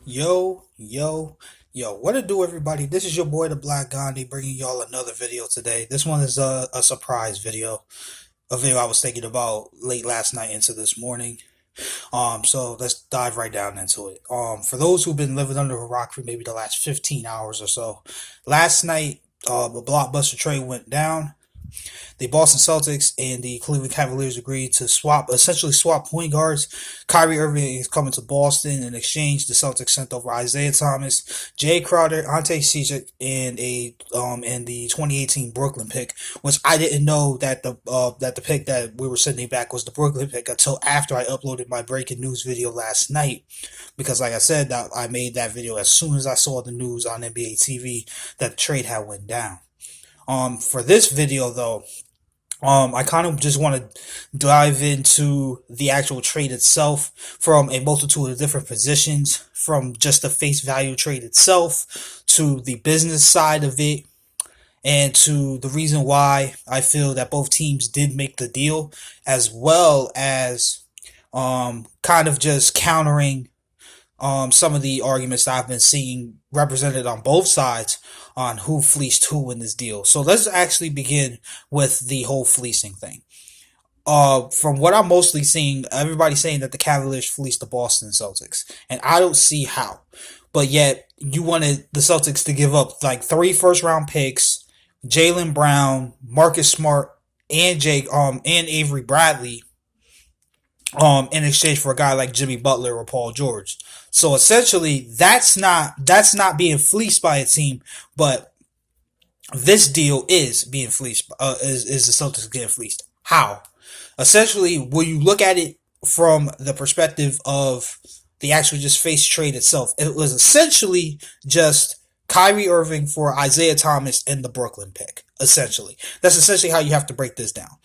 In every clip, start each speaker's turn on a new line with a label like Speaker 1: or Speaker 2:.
Speaker 1: Yo, what to do, everybody? This is your boy, the Black Gandhi, bringing y'all another video today. This one is a surprise video, a video I was thinking about late last night into this morning. So let's dive right down into it. For those who've been living under a rock for maybe the last 15 hours or so, last night, the Blockbuster trade went down. The Boston Celtics and the Cleveland Cavaliers agreed to essentially swap point guards. Kyrie Irving is coming to Boston. In exchange, the Celtics sent over Isaiah Thomas, Jay Crowder, Ante Czic, and the 2018 Brooklyn pick, which I didn't know that the pick that we were sending back was the Brooklyn pick until after I uploaded my breaking news video last night. Because, like I said, that I made that video as soon as I saw the news on NBA TV that the trade had went down. For this video though, I kind of just want to dive into the actual trade itself from a multitude of different positions, from just the face value trade itself to the business side of it, and to the reason why I feel that both teams did make the deal, as well as kind of just countering some of the arguments that I've been seeing represented on both sides on who fleeced who in this deal. So let's actually begin with the whole fleecing thing. From what I'm mostly seeing, everybody's saying that the Cavaliers fleeced the Boston Celtics, and I don't see how. But yet, you wanted the Celtics to give up like 3 first-round picks, Jaylen Brown, Marcus Smart, and Avery Bradley, in exchange for a guy like Jimmy Butler or Paul George. So essentially, that's not being fleeced by a team, but this deal is being fleeced. Is the Celtics getting fleeced? How? Essentially, when you look at it from the perspective of the actual just face trade itself, it was essentially just Kyrie Irving for Isaiah Thomas and the Brooklyn pick. Essentially, that's essentially how you have to break this down.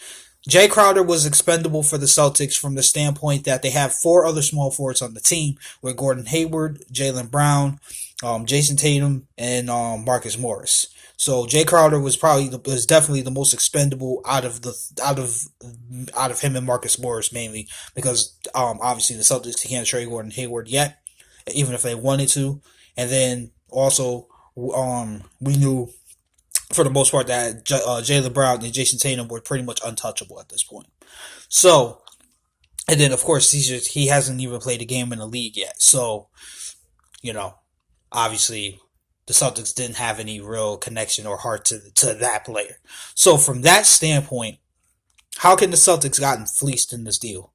Speaker 1: Jay Crowder was expendable for the Celtics from the standpoint that they have 4 other small forwards on the team with Gordon Hayward, Jaylen Brown, Jason Tatum, and Marcus Morris. So Jay Crowder was definitely the most expendable out of him and Marcus Morris, mainly because obviously the Celtics can't trade Gordon Hayward yet, even if they wanted to. And then also we knew for the most part that Jaylen Brown and Jason Tatum were pretty much untouchable at this point. So, and then of course he hasn't even played a game in the league yet. So, you know, obviously the Celtics didn't have any real connection or heart to that player. So from that standpoint, how can the Celtics gotten fleeced in this deal?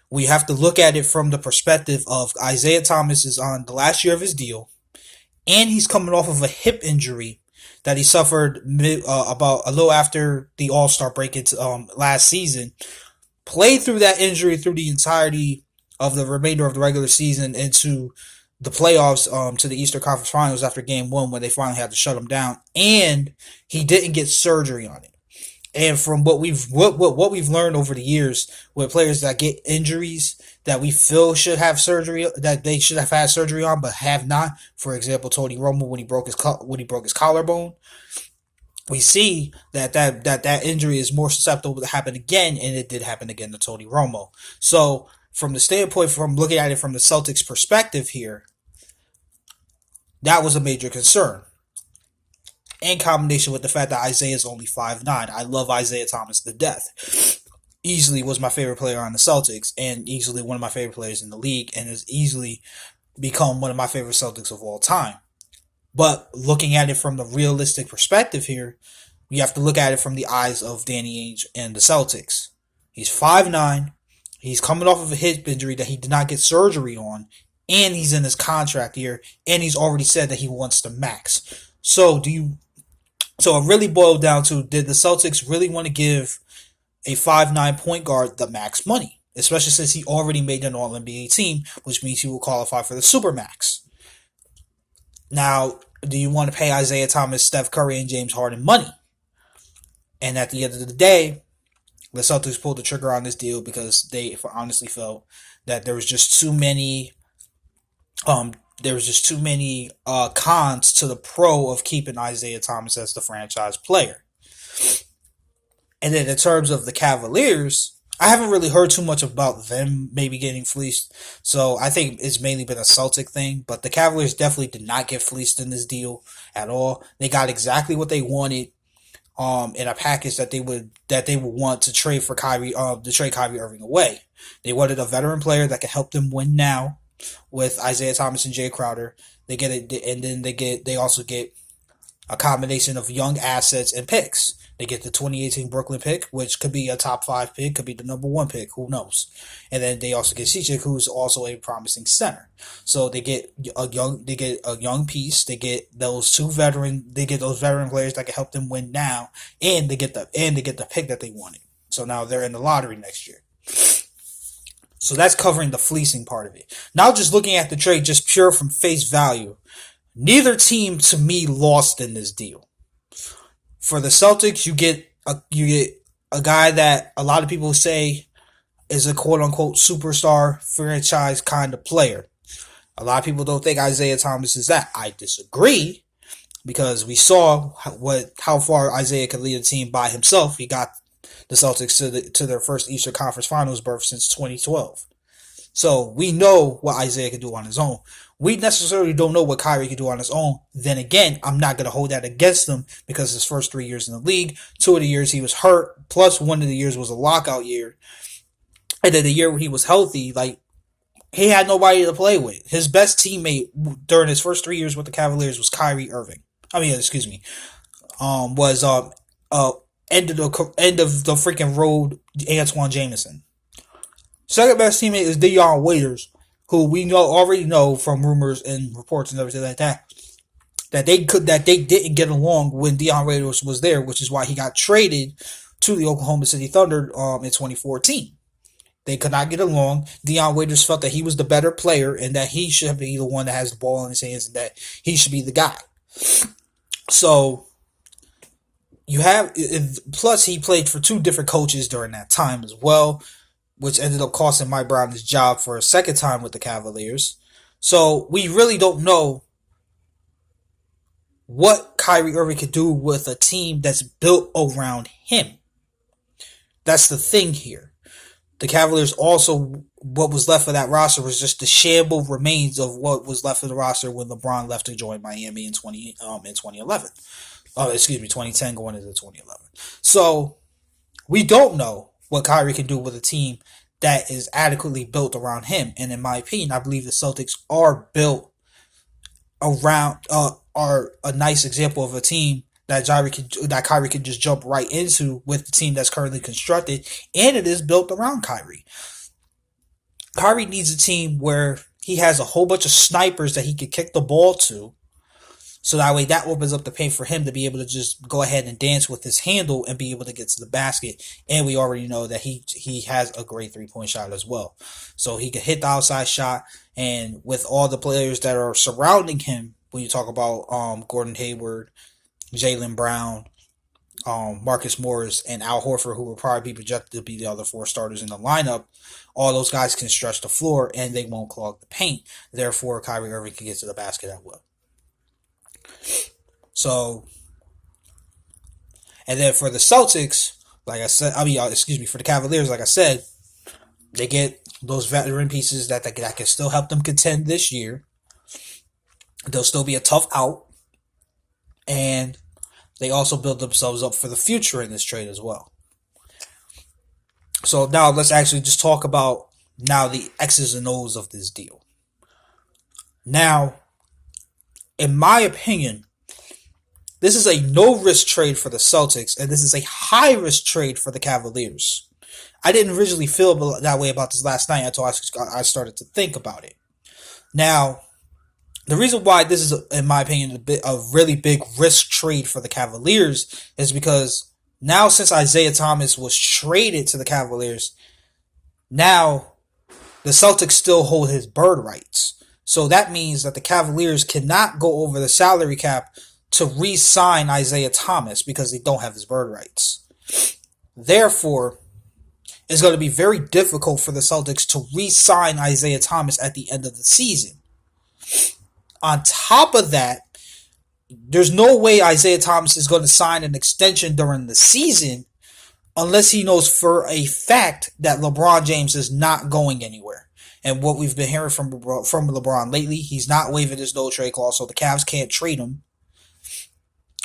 Speaker 1: We have to look at it from the perspective of Isaiah Thomas is on the last year of his deal, and he's coming off of a hip injury that he suffered about a little after the All-Star break last season. Played through that injury through the entirety of the remainder of the regular season into the playoffs, to the Eastern Conference Finals after Game 1 when they finally had to shut him down, and he didn't get surgery on it. And from what we've learned over the years with players that get injuries that we feel should have surgery, that they should have had surgery on but have not, for example, Tony Romo when he broke his collarbone, we see that injury is more susceptible to happen again, and it did happen again to Tony Romo. So from the standpoint, from looking at it from the Celtics perspective here, that was a major concern. In combination with the fact that Isaiah is only 5'9". I love Isaiah Thomas to death. Easily was my favorite player on the Celtics, and easily one of my favorite players in the league, and has easily become one of my favorite Celtics of all time. But looking at it from the realistic perspective here, you have to look at it from the eyes of Danny Ainge and the Celtics. He's 5'9". He's coming off of a hip injury that he did not get surgery on, and he's in his contract year, and he's already said that he wants to max. So it really boiled down to, did the Celtics really want to give a 5'9" point guard the max money? Especially since he already made an All-NBA team, which means he will qualify for the Supermax. Now, do you want to pay Isaiah Thomas, Steph Curry, and James Harden money? And at the end of the day, the Celtics pulled the trigger on this deal because they honestly felt that there was just too many cons to the pro of keeping Isaiah Thomas as the franchise player. And then in terms of the Cavaliers, I haven't really heard too much about them maybe getting fleeced, so I think it's mainly been a Celtic thing. But the Cavaliers definitely did not get fleeced in this deal at all. They got exactly what they wanted, in a package that they would want to trade for Kyrie, to trade Kyrie Irving away. They wanted a veteran player that could help them win now with Isaiah Thomas and Jay Crowder. They get it, and then they also get a combination of young assets and picks. They get the 2018 Brooklyn pick, which could be a top five pick, could be the number one pick, who knows? And then they also get CJ, who's also a promising center. So they get a young piece. They get those veteran players that can help them win now, and they get the pick that they wanted. So now they're in the lottery next year. So that's covering the fleecing part of it. Now just looking at the trade, just pure from face value, neither team to me lost in this deal. For the Celtics, you get a guy that a lot of people say is a quote unquote superstar franchise kind of player. A lot of people don't think Isaiah Thomas is that. I disagree because we saw how far Isaiah could lead a team by himself. He got the Celtics to their first Eastern Conference Finals berth since 2012. So we know what Isaiah can do on his own. We necessarily don't know what Kyrie can do on his own. Then again, I'm not going to hold that against him because his first 3 years in the league, 2 of the years he was hurt, plus 1 of the years was a lockout year. And then the year when he was healthy, like, he had nobody to play with. His best teammate during his first 3 years with the Cavaliers was Kyrie Irving. Excuse me, was end of the freaking road Antoine Jameson. Second best teammate is Dion Waiters, who we already know from rumors and reports and everything like that that they didn't get along when Dion Waiters was there, which is why he got traded to the Oklahoma City Thunder in 2014. They could not get along. Dion Waiters felt that he was the better player and that he should be the one that has the ball in his hands and that he should be the guy. So you have, plus he played for 2 different coaches during that time as well, which ended up costing Mike Brown his job for a second time with the Cavaliers. So we really don't know what Kyrie Irving could do with a team that's built around him. That's the thing here. The Cavaliers also, what was left of that roster was just the shamble remains of what was left of the roster when LeBron left to join Miami in 2011. 2010 going into 2011. So we don't know what Kyrie can do with a team that is adequately built around him. And in my opinion, I believe the Celtics are built around, are a nice example of a team that Kyrie can just jump right into with the team that's currently constructed, and it is built around Kyrie. Kyrie needs a team where he has a whole bunch of snipers that he can kick the ball to, so that way that opens up the paint for him to be able to just go ahead and dance with his handle and be able to get to the basket. And we already know that he has a great 3-point shot as well. So he can hit the outside shot, and with all the players that are surrounding him, when you talk about Gordon Hayward, Jaylen Brown, Marcus Morris, and Al Horford, who will probably be projected to be the other 4 starters in the lineup, all those guys can stretch the floor and they won't clog the paint. Therefore, Kyrie Irving can get to the basket at will. So, and then for the Celtics, for the Cavaliers, like I said, they get those veteran pieces that can still help them contend this year. They'll still be a tough out. And they also build themselves up for the future in this trade as well. So now let's actually just talk about now the X's and O's of this deal. Now, in my opinion, this is a no-risk trade for the Celtics, and this is a high-risk trade for the Cavaliers. I didn't originally feel that way about this last night until I started to think about it. Now, the reason why this is, in my opinion, a really big risk trade for the Cavaliers is because now since Isaiah Thomas was traded to the Cavaliers, now the Celtics still hold his bird rights. So that means that the Cavaliers cannot go over the salary cap to re-sign Isaiah Thomas because they don't have his bird rights. Therefore, it's going to be very difficult for the Celtics to re-sign Isaiah Thomas at the end of the season. On top of that, there's no way Isaiah Thomas is going to sign an extension during the season unless he knows for a fact that LeBron James is not going anywhere. And what we've been hearing from LeBron lately, he's not waiving his no trade clause, so the Cavs can't trade him,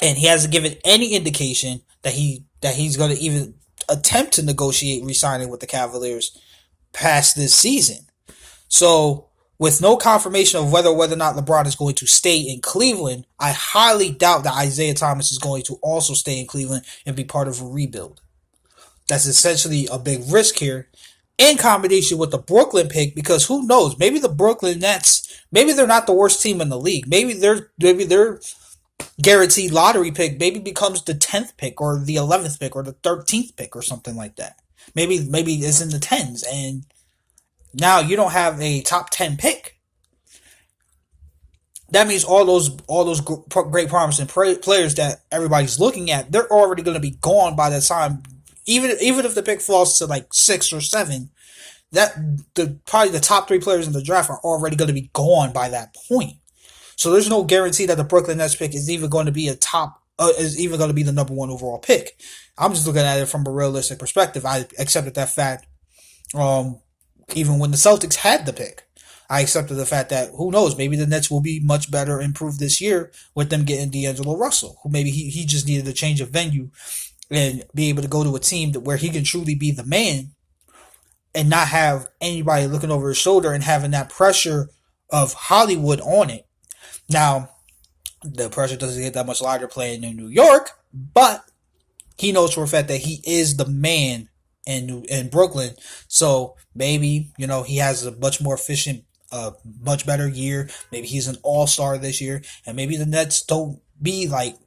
Speaker 1: and he hasn't given any indication that he's going to even attempt to negotiate re-signing with the Cavaliers past this season. So, with no confirmation of whether or not LeBron is going to stay in Cleveland, I highly doubt that Isaiah Thomas is going to also stay in Cleveland and be part of a rebuild. That's essentially a big risk here, in combination with the Brooklyn pick, because who knows? Maybe the Brooklyn Nets, maybe they're not the worst team in the league. Maybe they're guaranteed lottery pick maybe becomes the 10th pick or the 11th pick or the 13th pick or something like that. Maybe it's in the 10s, and now you don't have a top 10 pick. That means all those great promising players that everybody's looking at, they're already going to be gone by the time. Even if the pick falls to like 6 or 7, probably the top 3 players in the draft are already going to be gone by that point. So there's no guarantee that the Brooklyn Nets pick is even going to be is even going to be the number 1 overall pick. I'm just looking at it from a realistic perspective. I accepted that fact. Even when the Celtics had the pick, I accepted the fact that who knows, maybe the Nets will be much better improved this year with them getting D'Angelo Russell, who maybe he just needed a change of venue and be able to go to a team where he can truly be the man and not have anybody looking over his shoulder and having that pressure of Hollywood on it. Now, the pressure doesn't get that much lighter playing in New York, but he knows for a fact that he is the man in Brooklyn. So maybe, he has a much more efficient, much better year. Maybe he's an all-star this year, and maybe the Nets don't be like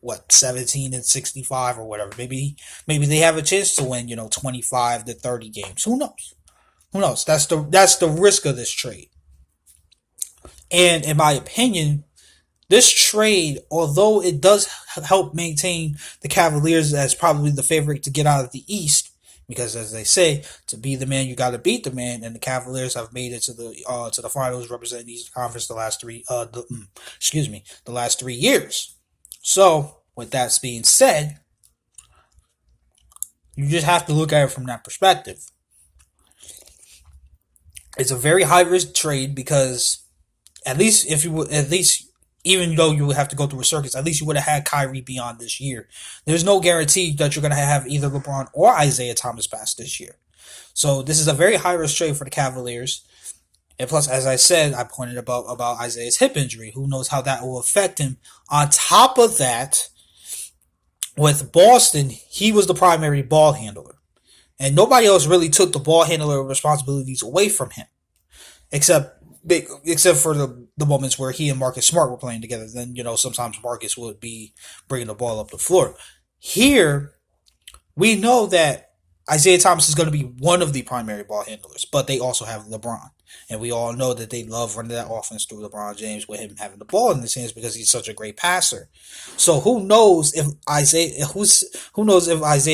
Speaker 1: 17-65 or whatever. Maybe they have a chance to win, 25 to 30 games. Who knows? That's the risk of this trade. And in my opinion, this trade, although it does help maintain the Cavaliers as probably the favorite to get out of the East, because as they say, to be the man, you got to beat the man, and the Cavaliers have made it to the finals, representing the Eastern Conference the last 3 years. So, with that being said, you just have to look at it from that perspective. It's a very high risk trade because even though you would have to go through a circus, at least you would have had Kyrie beyond this year. There's no guarantee that you're going to have either LeBron or Isaiah Thomas past this year. So this is a very high risk trade for the Cavaliers. And plus, as I said, I pointed about Isaiah's hip injury. Who knows how that will affect him. On top of that, with Boston, he was the primary ball handler. And nobody else really took the ball handler responsibilities away from him. Except for the moments where he and Marcus Smart were playing together. Then, sometimes Marcus would be bringing the ball up the floor. Here, we know that Isaiah Thomas is going to be one of the primary ball handlers, but they also have LeBron. And we all know that they love running that offense through LeBron James with him having the ball in his hands because he's such a great passer. So who knows if Isaiah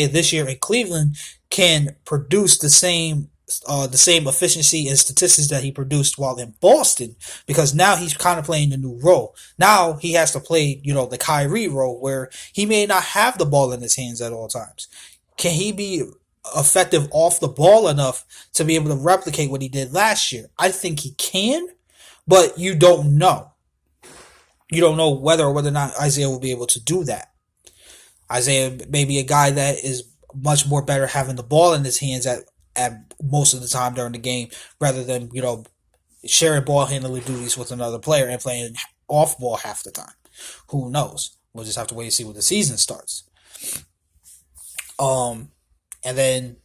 Speaker 1: this year in Cleveland can produce the same efficiency and statistics that he produced while in Boston, because now he's kind of playing a new role. Now he has to play, the Kyrie role where he may not have the ball in his hands at all times. Can he be effective off the ball enough to be able to replicate what he did last year? I think he can, but you don't know. You don't know whether or not Isaiah will be able to do that. Isaiah may be a guy that is much more better having the ball in his hands at most of the time during the game, rather than, sharing ball handling duties with another player and playing off ball half the time. Who knows? We'll just have to wait and see when the season starts. And then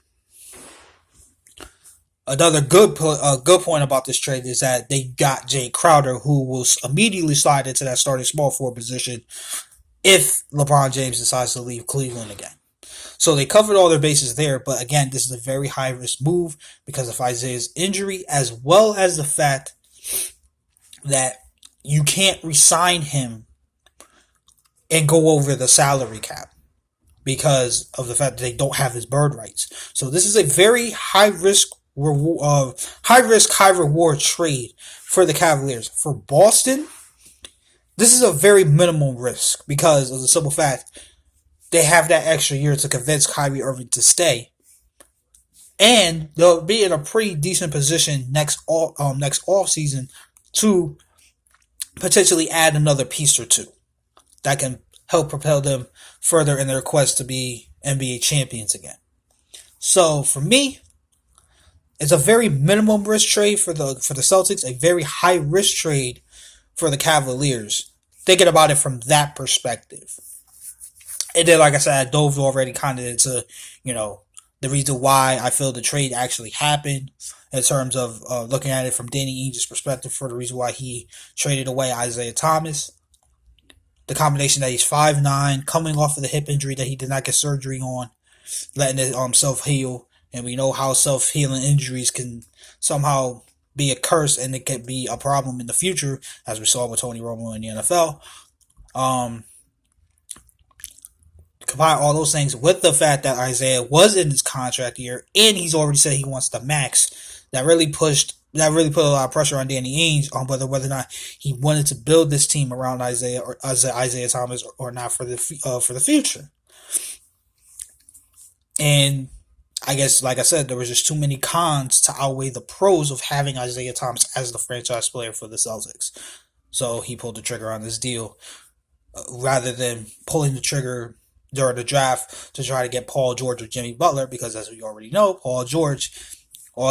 Speaker 1: another good point about this trade is that they got Jay Crowder, who will immediately slide into that starting small forward position if LeBron James decides to leave Cleveland again. So they covered all their bases there, but again, this is a very high-risk move because of Isaiah's injury, as well as the fact that you can't re-sign him and go over the salary cap because of the fact that they don't have his bird rights. So this is a very high-risk, high-reward trade for the Cavaliers. For Boston, this is a very minimal risk because of the simple fact they have that extra year to convince Kyrie Irving to stay, and they'll be in a pretty decent position next off season to potentially add another piece or two that can help propel them further in their quest to be NBA champions again. So for me, it's a very minimum risk trade for the Celtics, a very high risk trade for the Cavaliers. Thinking about it from that perspective. And then, like I said, I dove already kind of into, the reason why I feel the trade actually happened in terms of looking at it from Danny Ainge's perspective for the reason why he traded away Isaiah Thomas. The combination that he's 5'9", coming off of the hip injury that he did not get surgery on, letting it self-heal. And we know how self-healing injuries can somehow be a curse and it can be a problem in the future, as we saw with Tony Romo in the NFL. Combine all those things with the fact that Isaiah was in his contract year and he's already said he wants the max. That really put a lot of pressure on Danny Ainge on whether or not he wanted to build this team around Isaiah Thomas or not for the future. And I guess, like I said, there was just too many cons to outweigh the pros of having Isaiah Thomas as the franchise player for the Celtics. So he pulled the trigger on this deal rather than pulling the trigger during the draft to try to get Paul George or Jimmy Butler, because as we already know, Paul George,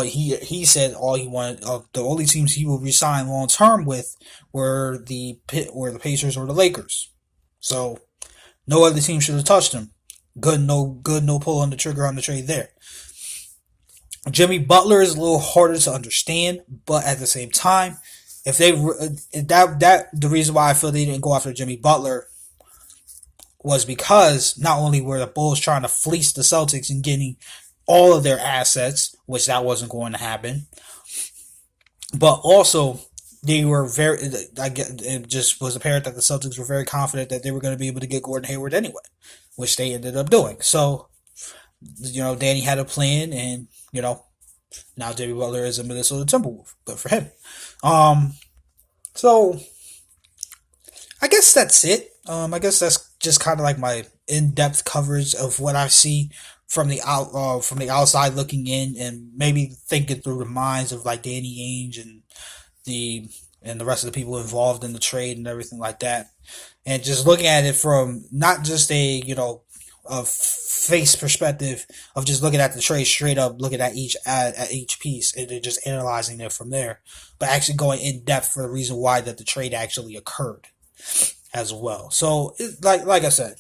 Speaker 1: he said all he wanted, the only teams he would resign long term with were the Pacers or the Lakers. So no other team should have touched him. No pull on the trigger on the trade there. Jimmy Butler is a little harder to understand, but at the same time, if the reason why I feel they didn't go after Jimmy Butler was because not only were the Bulls trying to fleece the Celtics and getting all of their assets, which that wasn't going to happen, but also they were it just was apparent that the Celtics were very confident that they were going to be able to get Gordon Hayward anyway, which they ended up doing. So, Danny had a plan, and, now Jimmy Butler is a Minnesota Timberwolf. Good for him. So, I guess that's it. I guess that's just kind of like my in-depth coverage of what I see from the outside looking in, and maybe thinking through the minds of like Danny Ainge and the rest of the people involved in the trade and everything like that, and just looking at it from not just a face perspective of just looking at the trade straight up, looking at each piece and just analyzing it from there, but actually going in depth for the reason why that the trade actually occurred as well. So, like I said,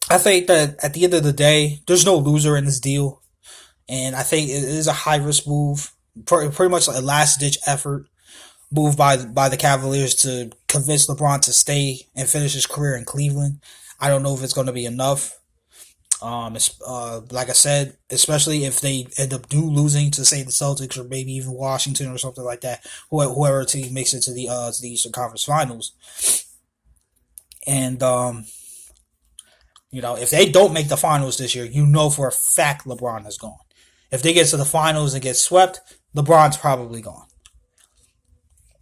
Speaker 1: I think that at the end of the day, there's no loser in this deal, and I think it is a high risk move, pretty much like a last ditch effort move by the Cavaliers to convince LeBron to stay and finish his career in Cleveland. I don't know if it's going to be enough. Like I said, especially if they end up losing to, say, the Celtics or maybe even Washington or something like that, whoever team makes it to the Eastern Conference Finals. And if they don't make the finals this year, for a fact LeBron is gone. If they get to the finals and get swept, LeBron's probably gone.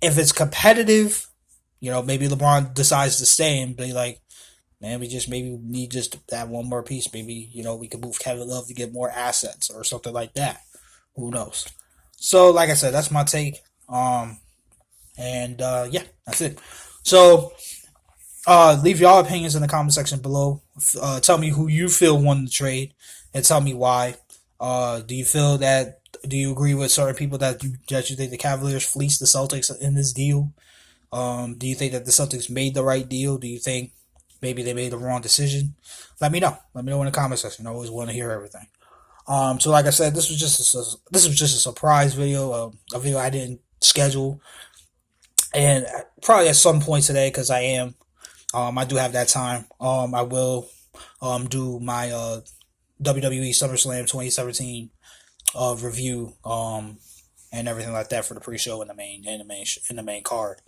Speaker 1: If it's competitive, maybe LeBron decides to stay and be like, man, we need just to add one more piece. Maybe, we could move Kevin Love to get more assets or something like that. Who knows? So, like I said, that's my take. Yeah, that's it. So, leave your opinions in the comment section below. Tell me who you feel won the trade, and tell me why. Do you agree with certain people that you think the Cavaliers fleeced the Celtics in this deal? Do you think that the Celtics made the right deal? Do you think maybe they made the wrong decision? Let me know. Let me know in the comment section. I always want to hear everything. So like I said, this was just a surprise video, a video I didn't schedule, and probably at some point today, because I do have that time. I will do my WWE SummerSlam 2017 review and everything like that for the pre-show and the main card.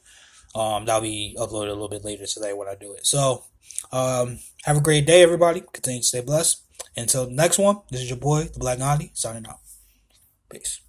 Speaker 1: That'll be uploaded a little bit later today when I do it. So, have a great day, everybody. Continue to stay blessed. Until the next one, this is your boy, the Black Gandhi, signing out. Peace.